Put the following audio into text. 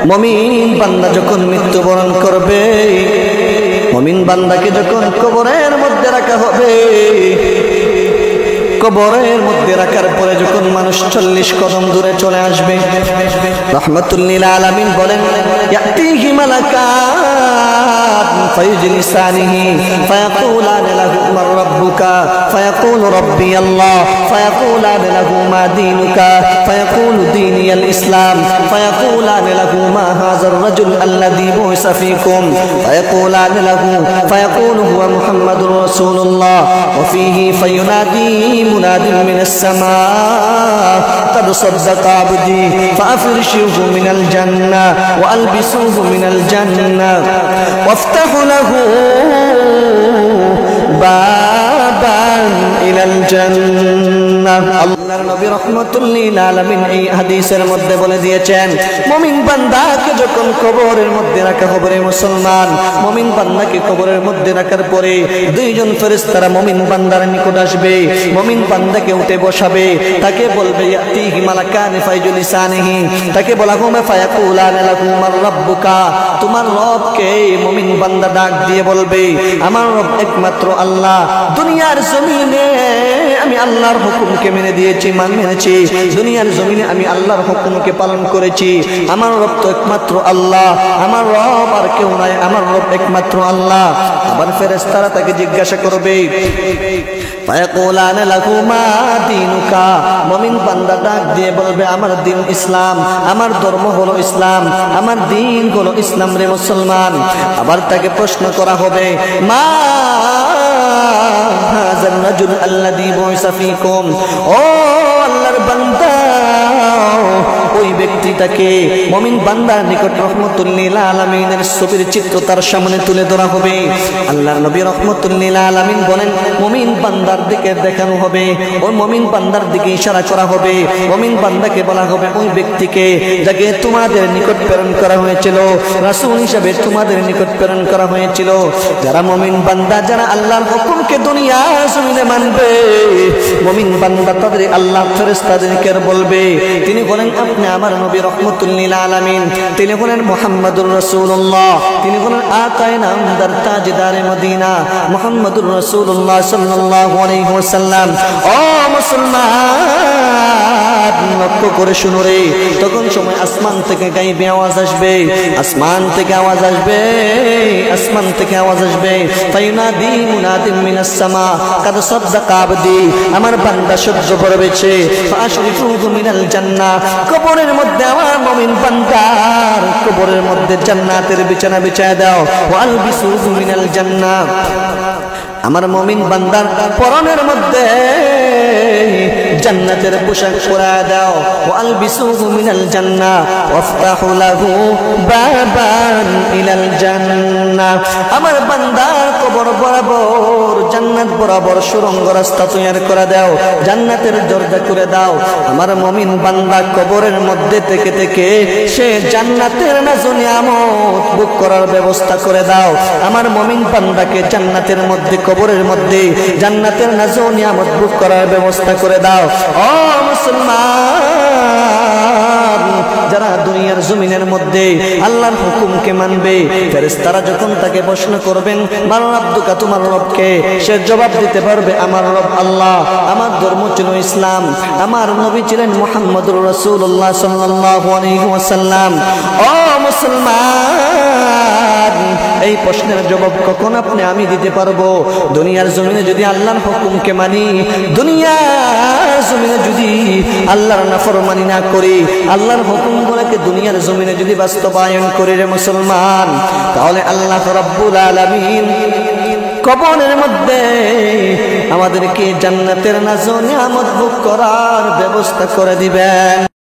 মুমিন বান্দা যখন মৃত্যুবরণ করবে, মুমিন বান্দাকে যখন কবরের মধ্যে রাখা হবে, কবরের মধ্যে রাখার পরে যখন মানুষ 40 কদম দূরে চলে আসবে, রাহমাতুল লিল আলামিন বলেন ইয়াতিহি মালাকাত ফায়ুজলিসানিহি ফায়াকুলানা লাহু মা রাব্বুকা ফায়াকুলু রাব্বি আল্লাহ ফায়াকুলানা লাহু মা দীনুকা ফায়াকুলু দীনিয়াল ইসলাম ফায়াকুলানা লাহু মা হাযার রাজুল আল্লাযী বুইসা ফীকুম ফায়াকুলানা লাহু ফায়াকুলু হুয়া মুহাম্মাদুর রাসূলুল্লাহ ওয়া ফীহি ফায়ুনাদি مناد من السماء قد صدق عبدي فأفرشوه من الجنة وألبسوه من الجنة وافتحوا له بابا إلى الجنة আল্লাহর নবী রাহমাতুল লিল আলামিন এই হাদিসের মধ্যে বলে দিয়েছেন, মুমিন বান্দাকে যখন কবরের মধ্যে রাখা হবে, মুসলমান মুমিন বান্দাকে কবরের মধ্যে রাখার পরে দুইজন ফেরেশতারা মুমিন বান্দার নিকট আসবে, মুমিন বান্দাকে উঠে বসাবে, তাকে বলবে ইয়াতিহি মালাকানি ফায়জলিসানিহি, তাকে বলা হবে ফায়াকুলানা লাহু মা রাব্বুকা, তোমার রবকে। মুমিন বান্দা ডাক দিয়ে বলবে আমার রব একমাত্র আল্লাহ, দুনিয়ার জমিনে আমি আল্লাহর হুকুমকে মেনে দিয়েছি, মেনেছি, দুনিয়ার জমিনে আমি আল্লাহর হুকুমকে পালন করেছি, আমার রব তো একমাত্র আল্লাহ, আমার রব আর কেউ নাই, আমার রব একমাত্র আল্লাহ। আবার ফেরেশতারা তাকে জিজ্ঞাসা করবে ফায়াকুলানা লাহু মা দীনুকা, মুমিন বান্দা ডাক দিয়ে বলবে আমার দিন ইসলাম, আমার ধর্ম হলো ইসলাম, আমার দিন হলো ইসলাম রে মুসলমান। আবার তাকে প্রশ্ন করা হবে মা হাযার রাজুল আল্লাযী বুইসা ফীকুম, ও আল্লাহর বান্দা ওই ব্যক্তিটাকে। মুমিন বান্দার নিকট রাহমাতুল লিল আলামিনের ছবির চিত্র তার সামনে তুলে ধরা হবে। আল্লাহর নবী রাহমাতুল লিল আলামিন বলেন মুমিন বান্দার দিকে দেখানো হবে, ওই মুমিন বান্দার দিকে ইশারা করা হবে, মুমিন বান্দাকে বলা হবে ওই ব্যক্তিকে যাকে তোমাদের নিকট প্রেরণ করা হয়েছিল, রাসূল হিসেবে তোমাদের নিকট প্রেরণ করা হয়েছিল। যারা মুমিন বান্দা, যারা আল্লাহর হুকুমকে দুনিয়ার জমিনে মানবে, মুমিন বান্দা তাদের আল্লাহ ফেরেশতাদেরকে বলবে, তিনি বলেন আপনি আমার নবী রাহমাতুল লিল আলামিন, তিনি বলেন মুহাম্মাদুর রাসূলুল্লাহ, তিনি বলেন আতায়না আমদার তাজদারে মদিনা মুহাম্মাদুর রাসূলুল্লাহ সাল্লাল্লাহু আলাইহি ওয়াসাল্লাম। ও মুসলমান লক্ষ্য করে শুনো রে, তখন সময় আসমান থেকে গায়েবে আওয়াজ আসবে, আসমান থেকে আওয়াজ আসবে, আসমান থেকে আওয়াজ আসবে ফায়ুনাদি মুনাদিম মিনাস সামা কাদ সাদদাকা আবদি, আমার বান্দা সহ্য করেছে, ফাশরিফুহু মিনাল জান্নাহ, কবরের মধ্যে আমার মুমিন বান্দার কবরের মধ্যে জান্নাতের বিছানা বিছায় দাও, ওয়ালবিসুহু মিনাল জান্নাহ, আমার মুমিন বান্দার পরনের মধ্যে জান্নাতের পোশাক পরায় দাও, ওয়ালবিসুহু মিনাল জান্নাহ ওয়াফতাহু লাহু বাবান ইলাল জান্নাহ, আমার বান্দার কবর বরাবর জান্নাত বরাবর সুড়ঙ্গ রাস্তা তৈরি করে দাও, জান্নাতের দরজা করে দাও। আমার মুমিন বান্দা কবরের মধ্যে থেকে থেকে সে জান্নাতের নাজু নিয়ামত ভোগ করার ব্যবস্থা করে দাও। আমার মুমিন বান্দাকে জান্নাতের মধ্যে, কবরের মধ্যে জান্নাতের নাজু নিয়ামত ভোগ করার ব্যবস্থা করে দাও। ও মুসলমান, যারা দুনিয়ার জমিনের মধ্যে আল্লাহর হুকুমকে মানবে, ফেরেশতারা যখন তাকে প্রশ্ন করবেন মান রাব্বুকা, তোমার রবকে, সে জবাব দিতে পারবে আমার রব আল্লাহ, আমার ধর্ম ছিল ইসলাম, আমার নবী ছিলেন মুহাম্মাদুর রাসূলুল্লাহ সাল্লাল্লাহু আলাইহি ওয়াসাল্লাম। ও মুসলমান, এই প্রশ্নের জবাব কখন আপনি আমি দিতে পারবো? দুনিয়ার জমিনে যদি আল্লাহর হুকুমকে মানি, দুনিয়ার জমিনে যদি আল্লাহর নাফরমানি না করি, আল্লাহর হুকুমগুলোকে দুনিয়ার জমিনে যদি বাস্তবায়ন করি রে মুসলমান, তাহলে আল্লাহ রাব্বুল আলামিন কবরের মধ্যে আমাদেরকে জান্নাতের নাজু নিয়ামত ভোগ করার ব্যবস্থা করে দিবেন।